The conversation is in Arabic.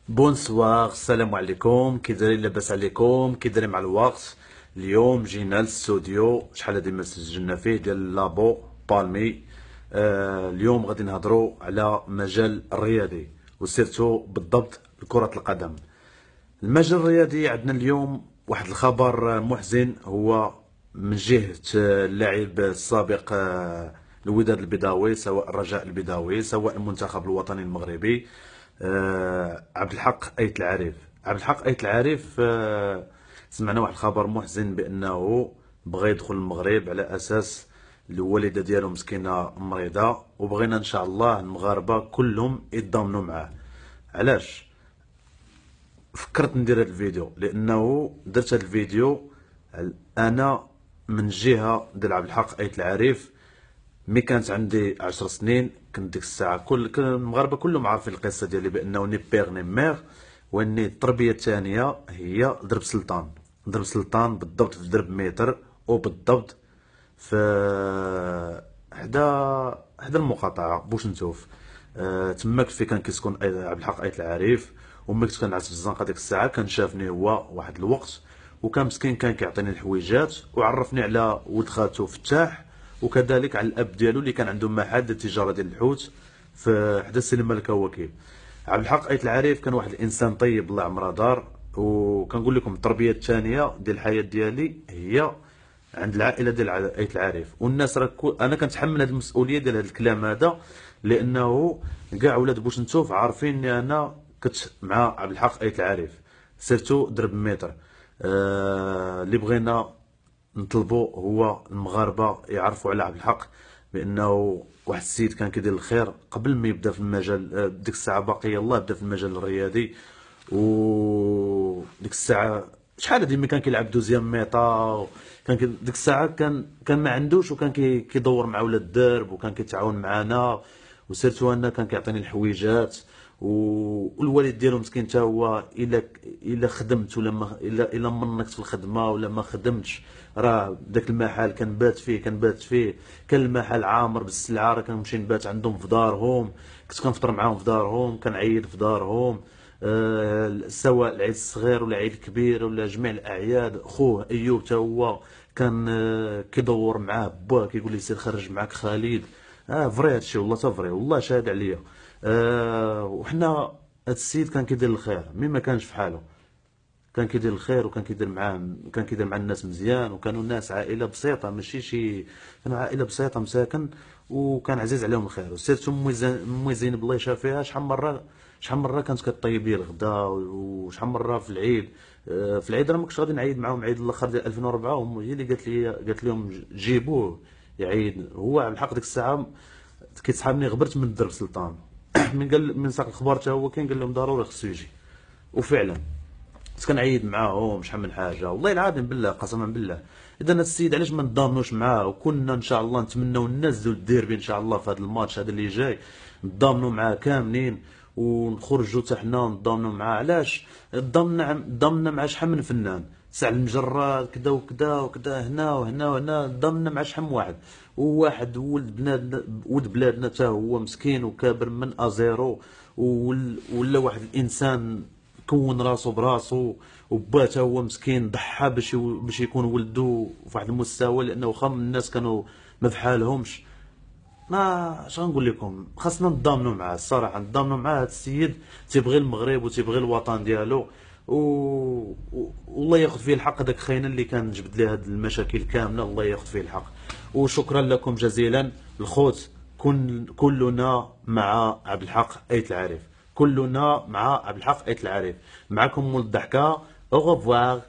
بونسوار، السلام عليكم. كي دايرين؟ لاباس عليكم؟ كي دايرين مع الوقت؟ اليوم جينا للاستوديو، شحال هادي ما سجلنا فيه، ديال لابو بالمي. اليوم غادي نهضروا على مجال الرياضي وسيرتو بالضبط كرة القدم. المجال الرياضي عندنا اليوم واحد الخبر محزن، هو من جهة اللاعب السابق الوداد البيضاوي، سواء الرجاء البيضاوي سواء المنتخب الوطني المغربي. عبد الحق أيت العريف. عبد الحق أيت العريف، سمعنا واحد الخبر محزن بأنه بغى يدخل المغرب على أساس الوالدة ديالو مسكينة مريضة، وبغينا إن شاء الله المغاربة كلهم يتضامنوا معاه. علاش فكرت ندير هذا الفيديو؟ لانه درت هذا الفيديو انا من جهه ديال عبد الحق ايت العريف. مي كانت عندي 10 سنين، كنت ديك الساعه كل المغاربه كلهم عارفين القصه ديالي بانه ني بيغ ني ميغ، واني التربيه الثانيه هي درب سلطان. درب سلطان بالضبط في درب متر، وبالضبط في حدا المقاطعه بوش نتوف. تماك في كان كيسكن عبد الحق ايت العريف، وملي كنت كنعس في الزنقه ديك الساعه كان شافني هو واحد الوقت، وكان مسكين كان كيعطيني الحويجات، وعرفني على ولد خالته فتاح، وكذلك على الاب ديالو اللي كان عنده محل ديال التجاره ديال الحوت في حدا السينما الكواكب. عبد الحق ايت العريف كان واحد الانسان طيب، الله عمره دار. وكنقول لكم التربيه الثانيه ديال الحياه ديالي هي عند العائله ديال ايت العريف. والناس راه انا كنتحمل هذه المسؤوليه ديال هذا الكلام هذا، لانه كاع ولاد بوش نتوف عارفين اني انا كنت مع عبد الحق ايت العريف، سيرتو درب متر. اللي بغينا نطلبوا هو المغاربه يعرفوا على عبد الحق بانه واحد السيد كان كيدير الخير قبل ما يبدا في المجال. ديك الساعه باقي يلاه بدا في المجال الرياضي، وديك الساعه شحال هادي ملي كان كيلعب دوزيام ميطا، ديك الساعه كان ما عندوش، وكان كيدور مع ولاد الدرب، وكان كيتعاون معنا. وسيرتو انا كان كيعطيني الحويجات، والوالد ديالو مسكين تا هو الا خدمت ولا ما الا منكت في الخدمه ولا ما خدمتش، راه داك المحل كنبات فيه. كان المحل عامر بالسلعه، راه كنمشي نبات عندهم في دارهم، كنت كنفطر معاهم في دارهم، كنعيد في دارهم. سواء العيد الصغير ولا العيد الكبير ولا جميع الاعياد. خوه ايوب تا هو كان كيدور معاه باه، كيقول لي سير خرج معاك خالد. فري هادشي، والله تا فري، والله شاهد عليا. وحنا هاد السيد كان كيدير الخير مما كانش في حاله، كان كيدير الخير وكان كيدير مع الناس مزيان. وكانوا الناس عائله بسيطه، ماشي شي، كانوا عائله بسيطه مساكن، وكان عزيز عليهم الخير. وسيرتو مي زينب الله يشافيها، شحال مره كانت كطيب لي الغدا، وشحال مره في العيد. في العيد راه ما كنتش غادي نعيد معاهم، عيد الاخر ديال 2004 هي اللي قالت لهم جيبوه يعيد. هو عبد الحق ديك الساعه كيتسحابني، غبرت من درب سلطان. من ساق الخبار تا هو كاين، قال لهم ضروري خصو يجي. وفعلا كنت كنعيد معاهم شحال من حاجه، والله العظيم بالله قسما بالله. اذا هذا السيد علاش ما نضامنوش معاه؟ وكنا ان شاء الله نتمناو ننزلوا الديربي ان شاء الله في هذا الماتش هذا اللي جاي، نضامنوا معاه كاملين، ونخرجوا حتى حنا نضامنوا معاه. علاش ضمنا مع شحال من فنان، سعد المجرات كذا وكذا وكذا، هنا وهنا وهنا، ضمنا مع شحال من واحد. وواحد ولد بلادنا تا هو مسكين وكابر من ازيرو، ولا واحد الانسان كون راسو براسو، وبا تا هو مسكين ضحى باش يكون ولدو في واحد المستوى، لانه واخا الناس كانوا ما بحالهمش. ما اش غنقول لكم، خاصنا نضامنوا معاه الصراحه، نضامنوا معاه. هذا السيد تيبغي المغرب وتيبغي الوطن ديالو، والله ياخذ فيه الحق. هذاك خاينه اللي كان جبد ليه هاد المشاكل كامله، الله ياخذ فيه الحق. وشكرا لكم جزيلا الخوت. كلنا مع عبد الحق ايت العارف، كلنا مع عبد الحق ايت العارف. معكم مول الضحكه. او ريفوار.